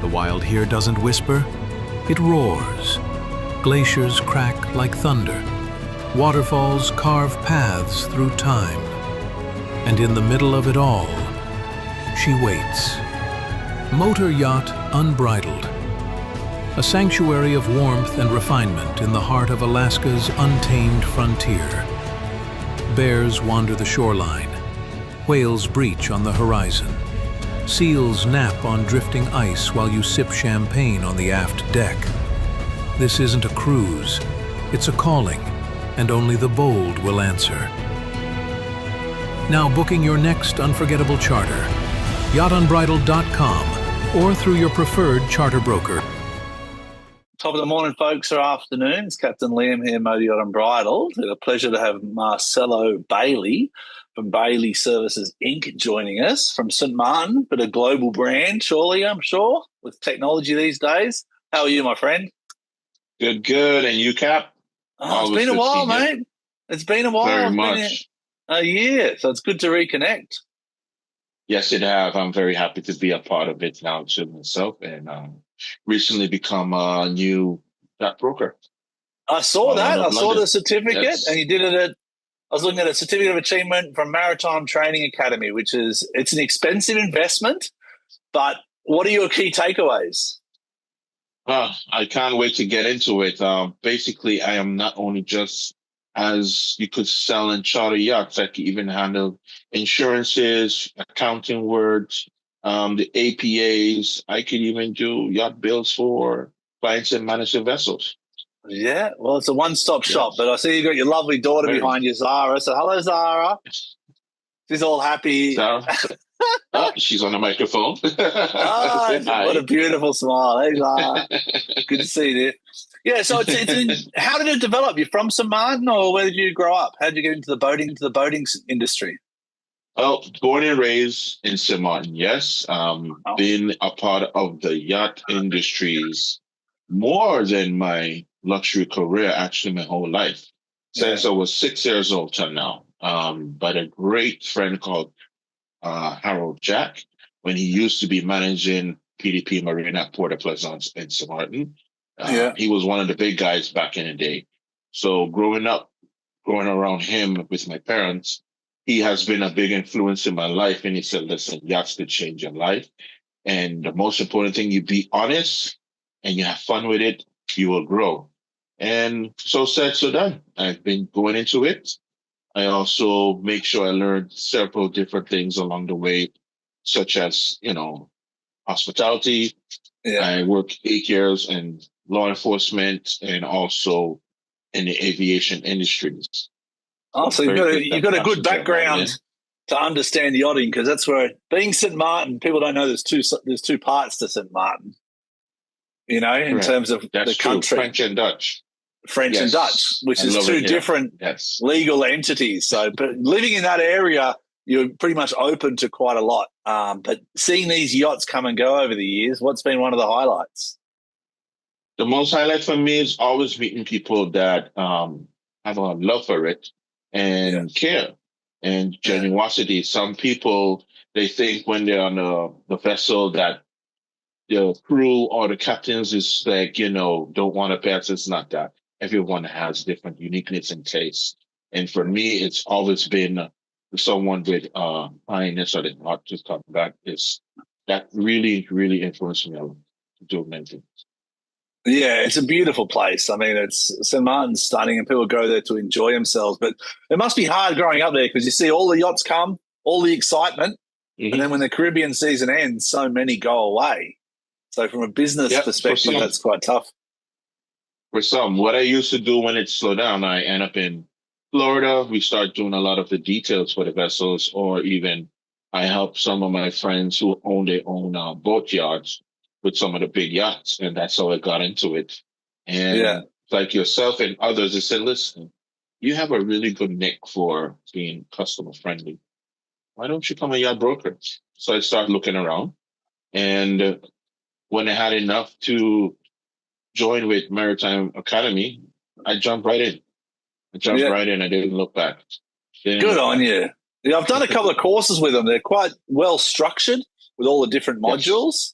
The wild here doesn't whisper, it roars. Glaciers crack like thunder. Waterfalls carve paths through time. And in the middle of it all, she waits. Motor Yacht Unbridled. A sanctuary of warmth and refinement in the heart of Alaska's untamed frontier. Bears wander the shoreline. Whales breach on the horizon. Seals nap on drifting ice while you sip champagne on the aft deck. This isn't a cruise, it's a calling, and only the bold will answer. Now booking your next unforgettable charter, yachtunbridled.com or through your preferred charter broker. Top of the morning, folks, or afternoon. It's Captain Liam here, Yacht Unbridled. It's a pleasure to have Marcello Bailey from Bailey Services Inc. joining us from St. Martin, but a global brand, surely, I'm sure, with technology these days. How are you, my friend? Good. And you, Cap? Oh, it's been a while, mate. It's been a while. Very much. A year, so it's good to reconnect. Yes, it has. I'm very happy to be a part of it now too myself, and recently become a new yacht broker. I saw that. I saw the certificate, yes. And you did it at. I was looking at a certificate of achievement from Maritime Training Academy, which is it's an expensive investment. But what are your key takeaways? I can't wait to get into it. Basically, I am not only just as you could sell and charter yachts, I can even handle insurances, accounting words, the APAs. I could even do yacht bills for clients and managed vessels. Yeah, well, it's a one-stop shop, but I see you got your lovely daughter behind you, Zara. So hello, Zara. She's all happy. Zara. She's on the microphone. What a beautiful smile. Hey, Zara. Good to see you. Yeah, so how did it develop? You're from St. Martin, or where did you grow up? How did you get into the boating industry? Oh, born and raised in St. Martin, yes. Been a part of the yacht industries more than my luxury career, actually, my whole life. Since I was 6 years old till now. But a great friend called Harold Jack, when he used to be managing PDP Marine at Port of Pleasance in St. Martin. He was one of the big guys back in the day. So growing around him with my parents, he has been a big influence in my life. And he said, listen, yachts could change your life. And the most important thing, you be honest and you have fun with it, you will grow. And so said, so done. I've been going into it. I also make sure I learned several different things along the way, such as, hospitality. Yeah. I worked 8 years in law enforcement and also in the aviation industries. Oh, so you've got a good background to understand yachting, because that's where, being St. Martin, people don't know there's two parts to St. Martin, in terms of the country. French and Dutch. And Dutch, which is two different legal entities. So, but living in that area, you're pretty much open to quite a lot. But seeing these yachts come and go over the years, what's been one of the highlights? The most highlight for me is always meeting people that have a love for it and care and generosity. Some people, they think when they're on the vessel that the crew or the captains is like, don't want to pass. It's not that. Everyone has different uniqueness and tastes. And for me, it's always been someone with kindness or the heart to come back. That really, really influenced me to do many things. Yeah, it's a beautiful place. I mean, St. Martin's stunning and people go there to enjoy themselves. But it must be hard growing up there because you see all the yachts come, all the excitement, and then when the Caribbean season ends, so many go away. So from a business perspective, that's quite tough. For some, what I used to do when it slowed down, I end up in Florida. We start doing a lot of the details for the vessels, or even I help some of my friends who own their own boat yards with some of the big yachts, and that's how I got into it. And like yourself and others, they said, listen, you have a really good nick for being customer friendly. Why don't you become a yacht broker? So I started looking around, and when I had enough to join with Maritime Academy, I jumped right in. I didn't look back. Good on you. Yeah, I've done a couple of courses with them. They're quite well structured with all the different modules.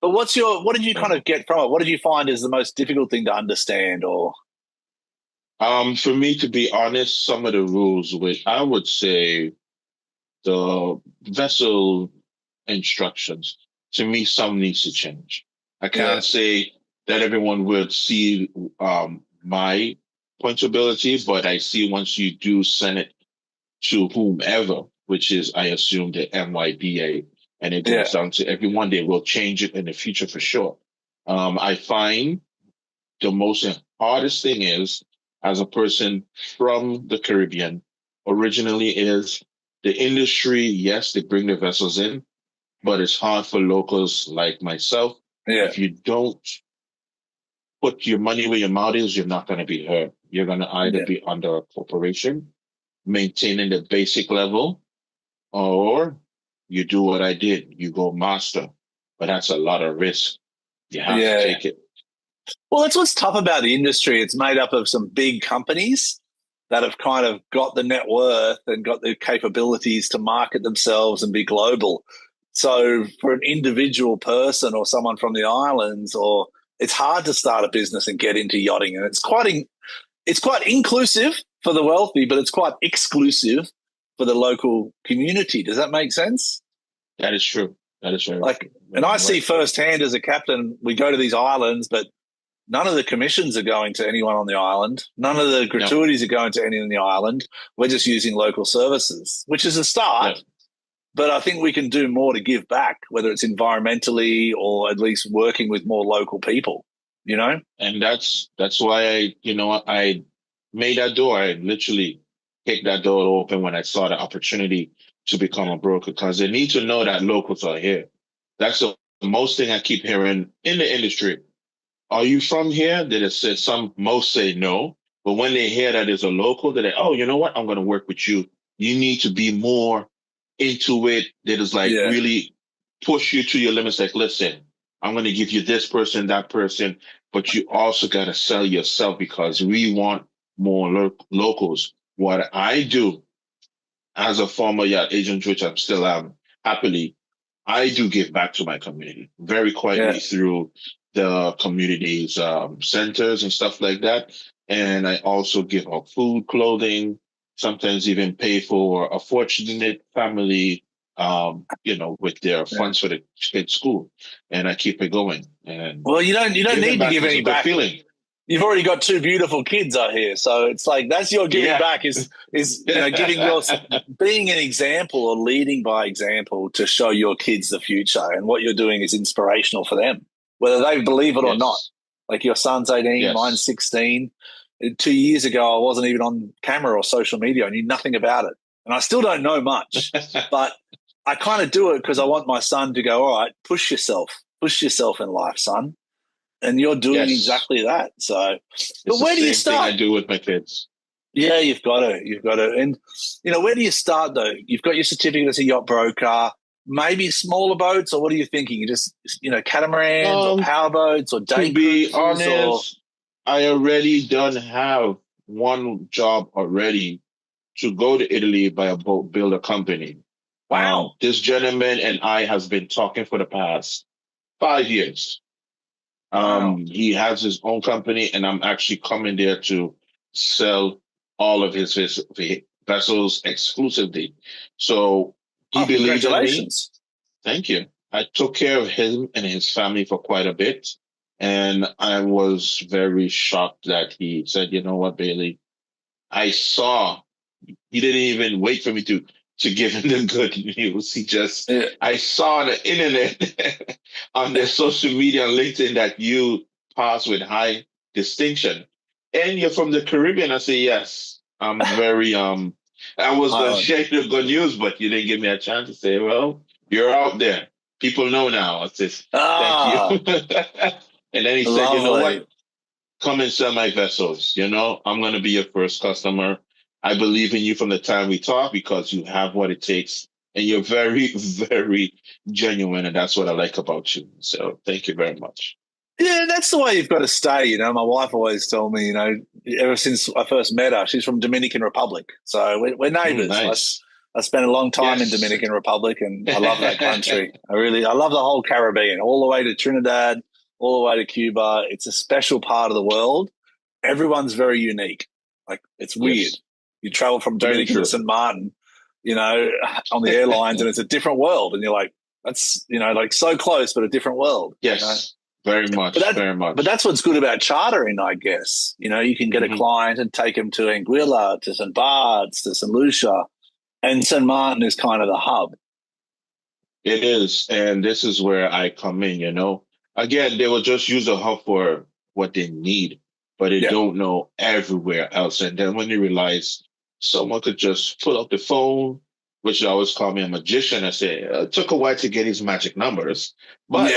But what did you kind of get from it? What did you find is the most difficult thing to understand? Or For me, to be honest, some of the rules, which I would say the vessel instructions, to me, some needs to change. I yeah, can't say that everyone would see my pointability, but I see once you do send it to whomever, which is, I assume, the MYDA, and it yeah, goes down to everyone, they will change it in the future for sure. I find the most hardest thing is, as a person from the Caribbean, originally is the industry, yes, they bring the vessels in, but it's hard for locals like myself. yeah, If you don't put your money where your mouth is, you're not going to be hurt. You're going to either yeah, be under a corporation, maintaining the basic level, or you do what I did. You go master. But that's a lot of risk. You have to yeah. take it. Well, that's what's tough about the industry. It's made up of some big companies that have kind of got the net worth and got the capabilities to market themselves and be global. So for an individual person or someone from the islands, or it's hard to start a business and get into yachting, and it's quite inclusive for the wealthy, but it's quite exclusive for the local community. Does that make sense? That is true. That is very Like, true. and I see Right. firsthand as a captain, we go to these islands, but none of the commissions are going to anyone on the island. None of the No, gratuities are going to anyone on the island. We're just using local services, which is a no. start. But I think we can do more to give back, whether it's environmentally or at least working with more local people, you know? And that's why I made that door. I literally kicked that door open when I saw the opportunity to become a broker, because they need to know that locals are here. That's the most thing I keep hearing in the industry. Are you from here? They just say most say no. But when they hear that there's a local, they're like, oh, you know what? I'm going to work with you. You need to be more into it. That is like Yeah. really push you to your limits. Like, listen, I'm going to give you this person, that person, but you also got to sell yourself, because we want more locals. What I do as a former yacht agent, which I'm still am happily, I do give back to my community very Yeah. quietly through the community's centers and stuff like that. And I also give out food, clothing, sometimes even pay for a fortunate family, with their Yeah. funds for the kids' school. And I keep it going. And Well, you don't giving need to back give is any a good back. feeling. You've already got two beautiful kids out here, so it's like that's your giving Yeah. back is giving your being an example or leading by example to show your kids the future, and what you're doing is inspirational for them, whether they believe it or not. Yes. Like your son's 18, mine's Yes. 16. 2 years ago, I wasn't even on camera or social media. I knew nothing about it, and I still don't know much, but I kind of do it because I want my son to go, all right, push yourself in life, son, and you're doing Yes. exactly that. So, It's but the where do you same thing I start? do with my kids. Yeah, you've got to, and where do you start though? You've got your certificate as a yacht broker, maybe smaller boats, or what are you thinking? You just, catamarans or Um, power boats or To day be cruises or honest, I already done have one job already to go to Italy by a boat builder company. wow. This gentleman and I has been talking for the past 5 years. Wow. He has his own company, and I'm actually coming there to sell all of his vessels exclusively. So he Oh, believed in me. congratulations. Thank you. I took care of him and his family for quite a bit. And I was very shocked that he said, you know what, Bailey, I saw, he didn't even wait for me to give him the good news. Yeah. I saw on the internet, on the social media on LinkedIn, that you pass with high distinction. And you're from the Caribbean. I say, yes, I'm very, I was going to Island. share the good news, but you didn't give me a chance to say, well, you're out there. People know now. I said, thank you. Ah, And then he said, you know what? lovely. Come and sell my vessels. I'm going to be your first customer. I believe in you from the time we talk, because you have what it takes, and you're very, very genuine. And that's what I like about you. So thank you very much. Yeah, that's the way you've got to stay. My wife always told me, ever since I first met her, she's from Dominican Republic. So we're neighbors. Nice. I spent a long time in Yes. Dominican Republic, and I love that country. I love the whole Caribbean, all the way to Trinidad, all the way to Cuba. It's a special part of the world. Everyone's very unique. Like, it's weird. Yes. You travel from Very Dominican true. to St. Martin, on the airlines, and it's a different world. And you're like, that's, like so close, but a different world. Yes. Very much. Very much. But that's what's good about chartering, I guess. You can get a client and take them to Anguilla, to St. Bart's, to St. Lucia, and St. Martin is kind of the hub. It is. And this is where I come in, Again, they will just use a hub for what they need, but they don't know everywhere else. And then when you realize someone could just pull up the phone, which I always call me a magician, I say, it took a while to get his magic numbers. But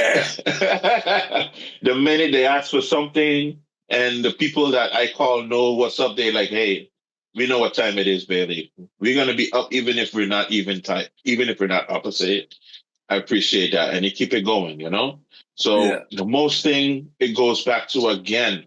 the minute they ask for something and the people that I call know what's up, they're like, hey, we know what time it is, Bailey. We're going to be up even if we're not even time, even if we're not opposite. I appreciate that. And you keep it going, So the most thing, it goes back to, again,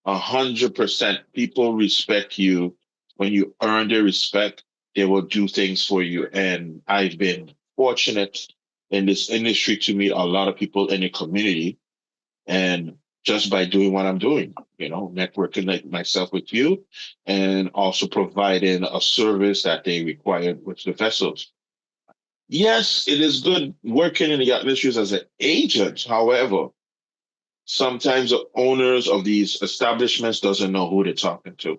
100% people respect you. When you earn their respect, they will do things for you. And I've been fortunate in this industry to meet a lot of people in the community. And just by doing what I'm doing, networking like myself with you, and also providing a service that they require with the vessels. Yes, it is good working in the yacht industry as an agent. However, sometimes the owners of these establishments doesn't know who they're talking to.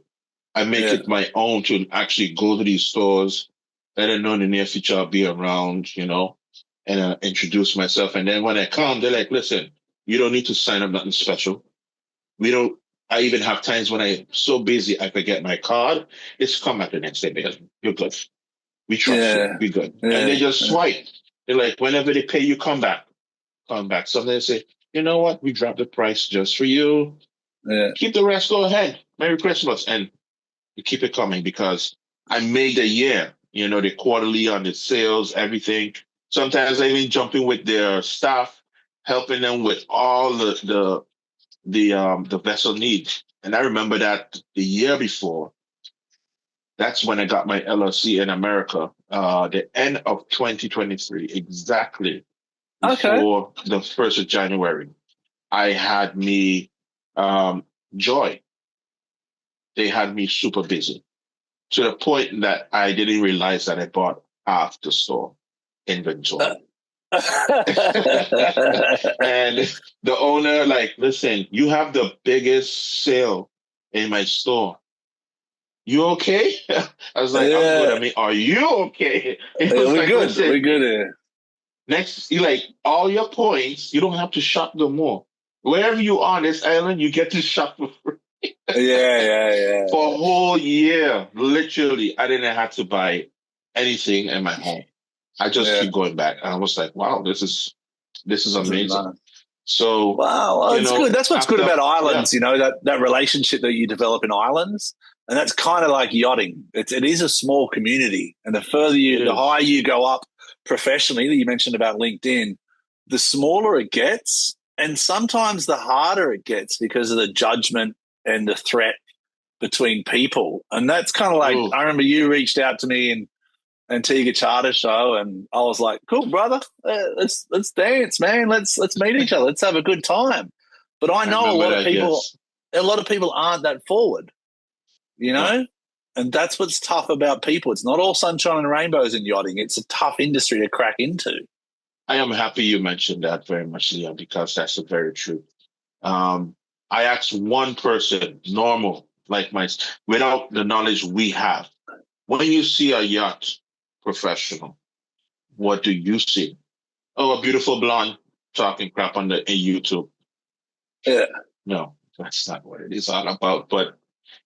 I make it my own to actually go to these stores, let them know in the near future I'll be around, and introduce myself. And then when I come, they're like, listen, you don't need to sign up nothing special. I even have times when I'm so busy, I forget my card. It's come back the next day, baby. You're good. We trust you. We're good. And they just swipe. They're like, whenever they pay you, come back. Sometimes they say, you know what? We dropped the price just for you. Yeah. Keep the rest, go ahead. Merry Christmas. And you keep it coming because I made a year, the quarterly on the sales, everything. Sometimes I even jump in with their staff, helping them with all the vessel needs. And I remember that the year before, that's when I got my LLC in America, the end of 2023, exactly before the 1st of January. I had me, Joy. They had me super busy to the point that I didn't realize that I bought half the store inventory. And the owner, like, listen, you have the biggest sale in my store. You okay? I was like, I'm good. I mean, are you okay? We're good. We're good here. Next, you like all your points, you don't have to shop no more. Wherever you are on this island, you get to shop for free. Yeah. For a whole year, literally, I didn't have to buy anything in my home. I just keep going back. And I was like, wow, this is amazing. So wow, it's good. That's what's good about islands, that relationship that you develop in islands. And that's kind of like yachting. It is a small community. And the higher you go up professionally, that you mentioned about LinkedIn, the smaller it gets. And sometimes the harder it gets because of the judgment and the threat between people. And that's kind of like, I remember you reached out to me in Antigua Charter Show, and I was like, cool, brother, let's dance, man. Let's meet each other. Let's have a good time. But I know a lot of people aren't that forward, and that's what's tough about people. It's not all sunshine and rainbows in yachting. It's a tough industry to crack into. I am happy you mentioned that very much, Liam, because that's the very truth. I asked one person, normal, like without the knowledge we have, when you see a yacht professional, what do you see? Oh, a beautiful blonde talking crap on YouTube. Yeah. No, that's not what it is all about. But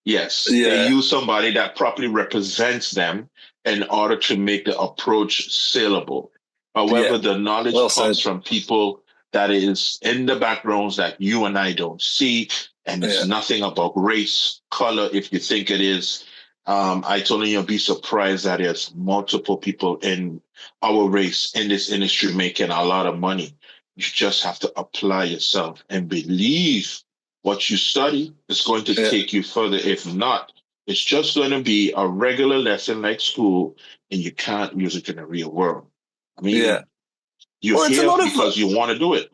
yes, they use somebody that properly represents them in order to make the approach saleable. However, the knowledge comes from people that is in the backgrounds that you and I don't see. And it's nothing about race, color, if you think it is. I told you, you'll be surprised that there's multiple people in our race in this industry making a lot of money. You just have to apply yourself and believe what you study is going to take you further. If not, It's just going to be a regular lesson like school, and you can't use it in the real world. I Yeah. mean, you're Well, it's a here lot of because you want to do it.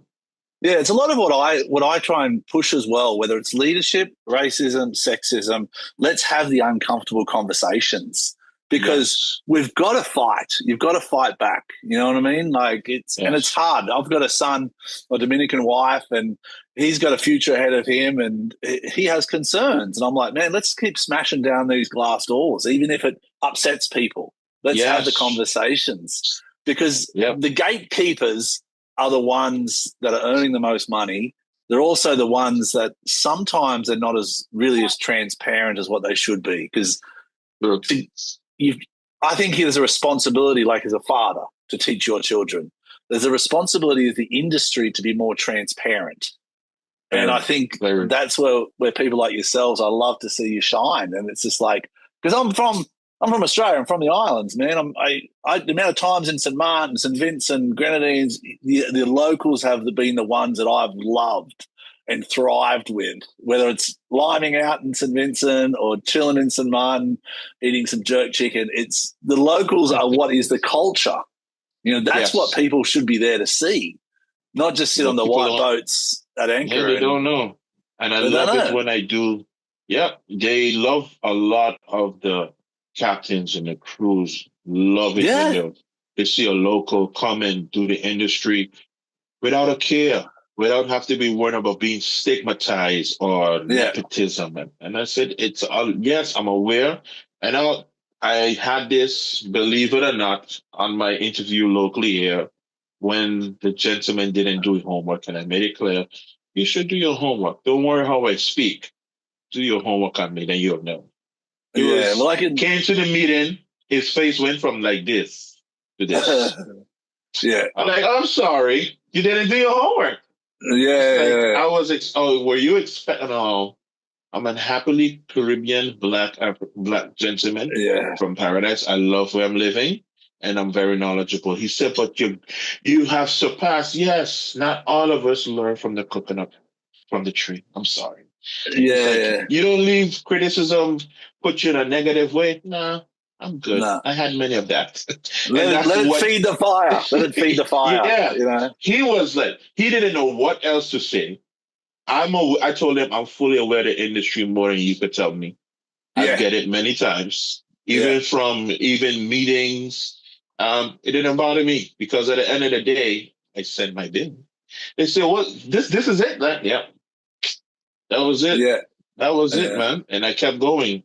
yeah, it's a lot of what I try and push as well, whether it's leadership, racism, sexism. Let's have the uncomfortable conversations because Yes. we've got to fight. You've got to fight back. You know what I mean? Like and it's Yes. hard. I've got a son, a Dominican wife, and he's got a future ahead of him, and he has concerns. And I'm like, man, let's keep smashing down these glass doors, even if it upsets people. Let's have the Yes. conversations because Yep. the gatekeepers are the ones that are earning the most money. They're also the ones that sometimes they're not as really as transparent as what they should be. Because I think there's a responsibility, like as a father, to teach your children. There's a responsibility as the industry to be more transparent. And I think that's where people like yourselves, I love to see you shine. And it's just like, because I'm from Australia. I'm from the islands, man. The amount of times in St. Martin, St. Vincent, Grenadines, the locals have been the ones that I've loved and thrived with, whether it's liming out in St. Vincent or chilling in St. Martin, eating some jerk chicken. It's the locals are what is the culture. You know, that's what people should be there to see, not just sit on the white boats at anchor. Yeah, they don't know. And I love it when I do. Yep. They love a lot of the captains and the crews. Love it when they see a local come and do the industry without a care, without have to be worried about being stigmatized or nepotism. And I said, it's yes, I'm aware. And I had this, believe it or not, on my interview locally here when the gentleman didn't do homework, and I made it clear, you should do your homework. Don't worry how I speak. Do your homework on me, then you'll know. Came to the meeting, his face went from like this to this. I'm like, I'm sorry, you didn't do your homework. I was, were you expecting? Oh, I'm a happily Caribbean black gentleman from Paradise. I love where I'm living, and I'm very knowledgeable. He said, but you have surpassed. Yes, not all of us learn from the coconut from the tree. I'm sorry. You don't leave criticism, put you in a negative way. Nah, I'm good. Nah. I had many of that. Let it feed the fire. Let it feed the fire. Yeah. You know? He was like, he didn't know what else to say. I told him I'm fully aware of the industry more than you could tell me. I get it many times, even from meetings. It didn't bother me because at the end of the day, I sent my bill. They said, "Well, this is it." That was it. Yeah, that was it, man. And I kept going.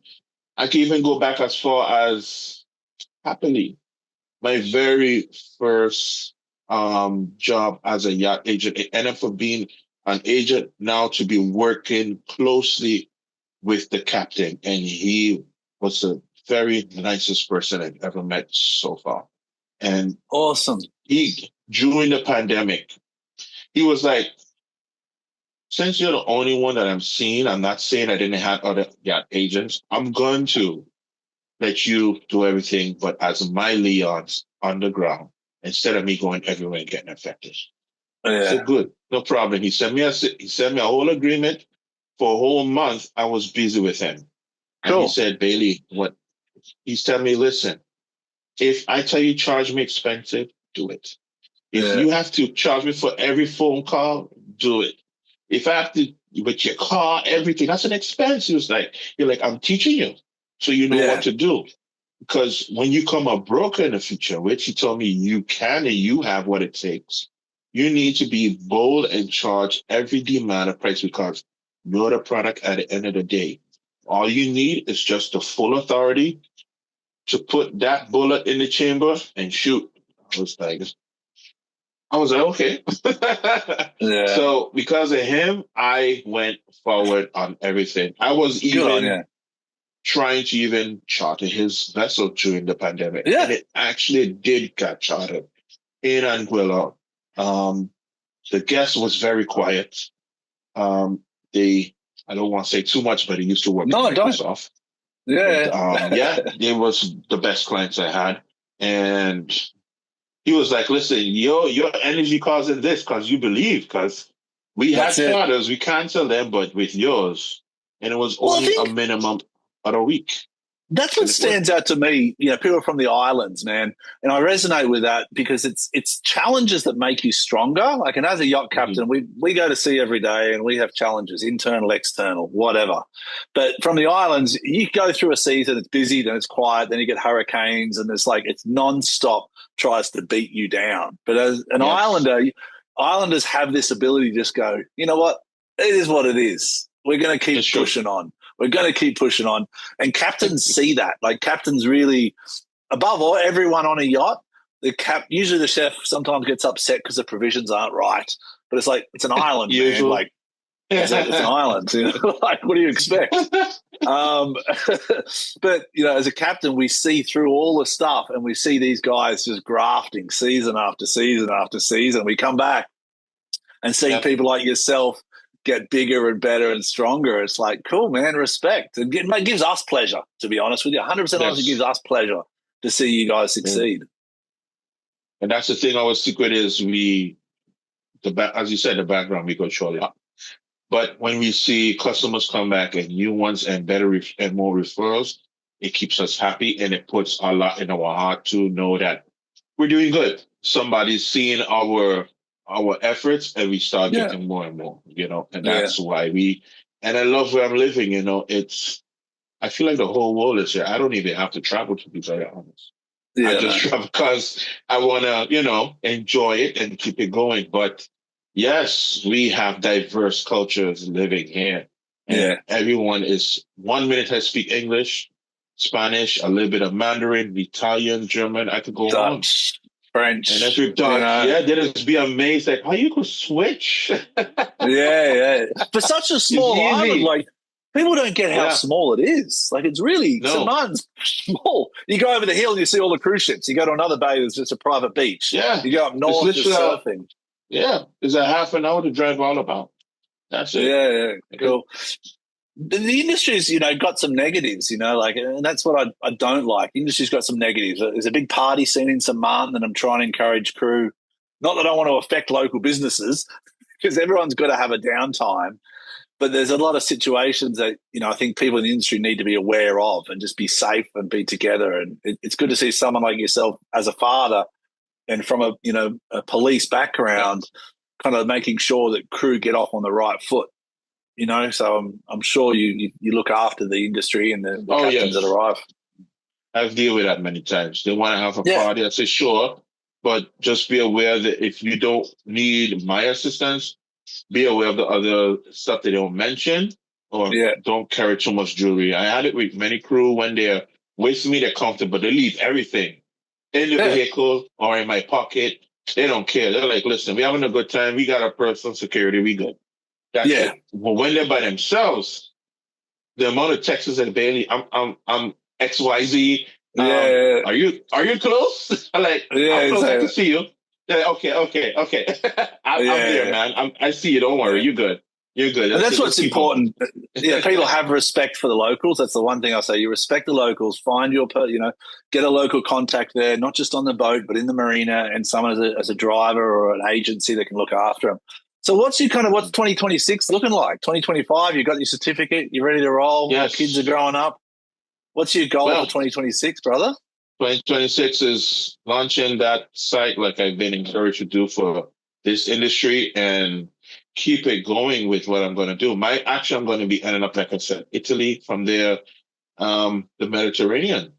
I can even go back as far as happily my very first job as a yacht agent. It ended up being an agent now to be working closely with the captain, and he was the very nicest person I've ever met so far. And awesome. He during the pandemic, he was like, since you're the only one that I'm seeing, I'm not saying I didn't have other yacht agents. I'm going to let you do everything, but as my Leon's on the ground, instead of me going everywhere and getting affected. I said, good, no problem. He sent me a whole agreement for a whole month. I was busy with him. And he said, Bailey, what? He's telling me, listen, if I tell you charge me expensive, do it. If you have to charge me for every phone call, do it. If I have to, with your car, everything, that's an expense. He was like, you're like, I'm teaching you so you know what to do. Because when you come a broker in the future, which he told me you can and you have what it takes, you need to be bold and charge every demand of price because you're the product at the end of the day. All you need is just the full authority to put that bullet in the chamber and shoot. I was like, okay. So because of him, I went forward on everything. I was even trying to even charter his vessel during the pandemic. And it actually did get chartered in Anguilla. The guest was very quiet. I don't want to say too much, but he used to work at Microsoft. They was the best clients I had. And he was like, listen, your energy causing this because you believe, because we had charters, we cancel them, but with yours. And it was only a minimum other week. That's what stands out to me. People from the islands, man, and I resonate with that because it's challenges that make you stronger. Like, and as a yacht captain, we go to sea every day, and we have challenges, internal, external, whatever. But from the islands, you go through a season, it's busy, then it's quiet, then you get hurricanes, and it's nonstop tries to beat you down. But as an islander, islanders have this ability to just go, you know what, it is what it is. We're going to keep pushing on. We're going to keep pushing on. And captains see that. Like, captains really, above all, everyone on a yacht, usually the chef sometimes gets upset because the provisions aren't right. But it's like, it's an island, man. Like, it's an island. Like, what do you expect? But, as a captain, we see through all the stuff, and we see these guys just grafting season after season after season. We come back and seeing people like yourself get bigger and better and stronger. It's like, cool, man, respect. It gives us pleasure, to be honest with you. 100% honest, it gives us pleasure to see you guys succeed. And that's the thing, our secret is as you said, the background, we control it. But when we see customers come back and new ones and better and more referrals, it keeps us happy, and it puts a lot in our heart to know that we're doing good. Somebody's seeing our efforts, and we start getting more and more, and that's why and I love where I'm living, I feel like the whole world is here. I don't even have to travel, to be very honest. I just travel because I want to, enjoy it and keep it going. But yes, we have diverse cultures living here. And everyone is, 1 minute I speak English, Spanish, a little bit of Mandarin, Italian, German. I could go on. French. And if you're done, they just be amazed, like, how you could switch? For such a small island, like, people don't get how small it is. Like, it's really, St. Martin's small. You go over the hill and you see all the cruise ships. You go to another bay that's just a private beach. Yeah. You go up north, to surfing. It's a half an hour to drive all about. That's it. Yeah, cool. The industry's, got some negatives, and that's what I don't like. The industry's got some negatives. There's a big party scene in St. Martin, and I'm trying to encourage crew. Not that I want to affect local businesses, because everyone's got to have a downtime. But there's a lot of situations that, I think people in the industry need to be aware of, and just be safe and be together. And it's good to see someone like yourself as a father and from a police background, kind of making sure that crew get off on the right foot. So I'm sure you look after the industry and the captains that arrive. I've dealt with that many times. They want to have a party. I say, sure, but just be aware that if you don't need my assistance, be aware of the other stuff they don't mention, or don't carry too much jewelry. I had it with many crew when they're with me, they're comfortable. They leave everything in the vehicle or in my pocket. They don't care. They're like, listen, we're having a good time. We got our personal security. We good. That's it. But when they're by themselves, the amount of texts and Bailey, I'm XYZ. Are you close? I'm like, I'm close. I can see you. Yeah, okay. I'm there, man. I see you. Don't worry. You're good. You're good. And that's what's important. People have respect for the locals. That's the one thing I say. You respect the locals. Find your, get a local contact there, not just on the boat, but in the marina, and someone as a driver or an agency that can look after them. So what's 2026 looking like? 2025, you got your certificate, you're ready to roll. Yes. Kids are growing up. What's your goal for 2026, brother? 2026 is launching that site like I've been encouraged to do for this industry, and keep it going with what I'm going to do. I'm going to be ending up, like I said, Italy, from there, the Mediterranean.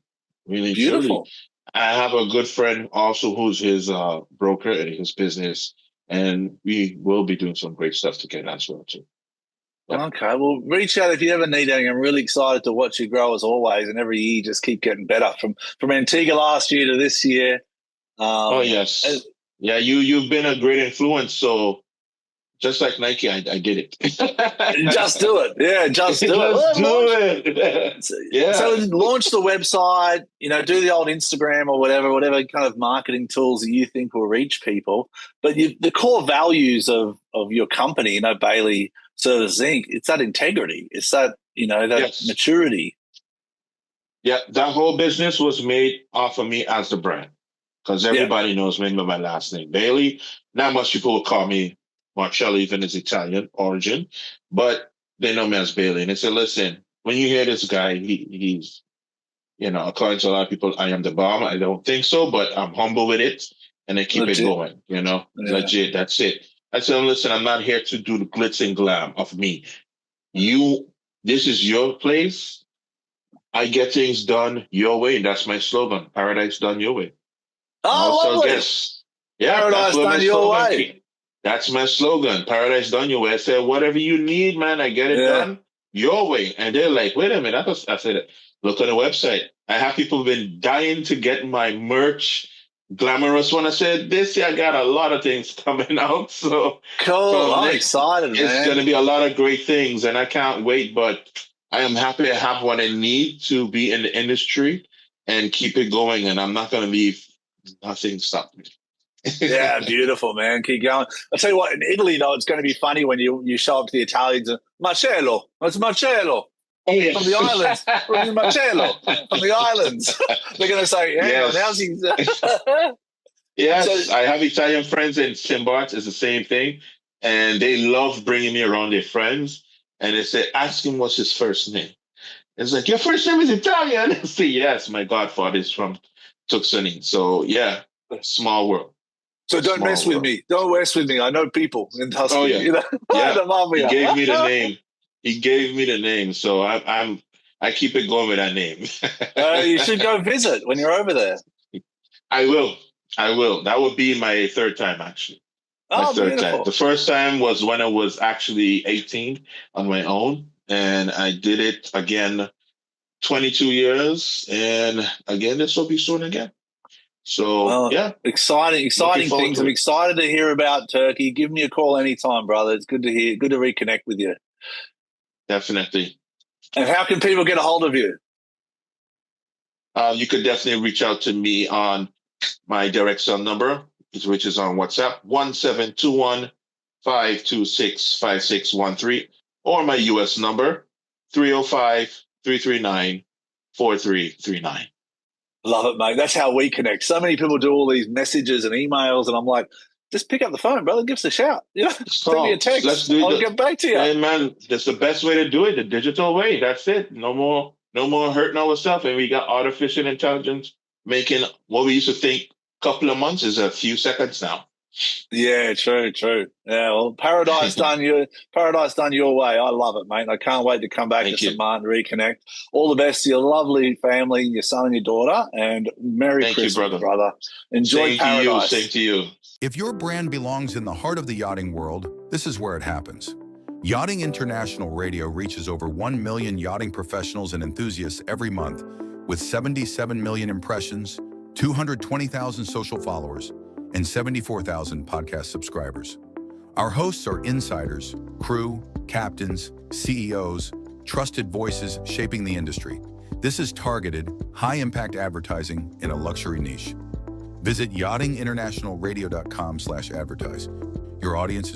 Really beautiful. Truly. I have a good friend also who's his broker in his business, and we will be doing some great stuff together as well too. Okay, well, reach out if you ever need anything. I'm really excited to watch you grow as always, and every year you just keep getting better. From Antigua last year to this year. Yes. You've been a great influence. So just like Nike, I did it. Just do it. Yeah, just do it. So launch the website, do the old Instagram or whatever kind of marketing tools that you think will reach people. But the core values of your company, Bailey Services Inc., it's that integrity. It's that, maturity. Yeah, that whole business was made off of me as the brand, because everybody knows me by my last name, Bailey. Not much people will call me Marcello, even as Italian origin, but they know me as Bailey. And they say, listen, when you hear this guy, he's, according to a lot of people, I am the bomb. I don't think so, but I'm humble with it and I keep Legit. it going, Yeah. legit. That's it. I tell him, listen, I'm not here to do the glitz and glam of me. This is your place. I get things done your way. That's my slogan. Paradise done your way. Oh, lovely. Guess. Yeah, Paradise done your way. That's my slogan. Paradise done your way. I said, whatever you need, man, I get it done your way. And they're like, wait a minute. I said, look on the website. I have people been dying to get my merch. Glamorous one. I said, this year I got a lot of things coming out. So cool. I'm excited, man. It's going to be a lot of great things, and I can't wait. But I am happy to have what I need to be in the industry and keep it going. And I'm not going to leave nothing stop me. Yeah, beautiful, man. Keep going. I'll tell you what, in Italy, though, it's going to be funny when you show up to the Italians and Marcello. It's Marcello. Oh, yes. From the islands. Marcello. From the islands. They're going to say, yeah, how's he? Yes, I have Italian friends in St. Bart's. It's the same thing. And they love bringing me around their friends. And they say, ask him what's his first name. It's like, your first name is Italian? I say, yes, my godfather is from Tucson. So, yeah, small world. So don't mess with me. Don't mess with me. I know people in Tuscany. Oh, yeah. The mafia. He gave me the name. He gave me the name. So I keep it going with that name. You should go visit when you're over there. I will. That would be my third time, actually. My third time. The first time was when I was actually 18 on my own. And I did it again 22 years. And again, this will be soon again. So, exciting things. I'm excited to hear about Turkey. Give me a call anytime, brother. It's good to hear. Good to reconnect with you. Definitely. And how can people get a hold of you? You could definitely reach out to me on my direct cell number, which is on WhatsApp, 1721-526-5613, or my US number, 305-339-4339. Love it, mate. That's how we connect. So many people do all these messages and emails, and I'm like, just pick up the phone, brother. Give us a shout. Send me a text. I'll get back to you. Hey, man, that's the best way to do it, the digital way. That's it. No more hurting ourselves. And we got artificial intelligence making what we used to think a couple of months is a few seconds now. Yeah, true. Yeah, well, paradise done your way. I love it, mate. I can't wait to come back to St. Martin, reconnect. All the best to your lovely family, your son and your daughter, and Merry Christmas, brother. Enjoy paradise. Same to you. If your brand belongs in the heart of the yachting world, this is where it happens. Yachting International Radio reaches over 1 million yachting professionals and enthusiasts every month, with 77 million impressions, 220,000 social followers, and 74,000 podcast subscribers. Our hosts are insiders, crew, captains, CEOs, trusted voices shaping the industry. This is targeted, high-impact advertising in a luxury niche. Visit yachtinginternationalradio.com/advertise. Your audience is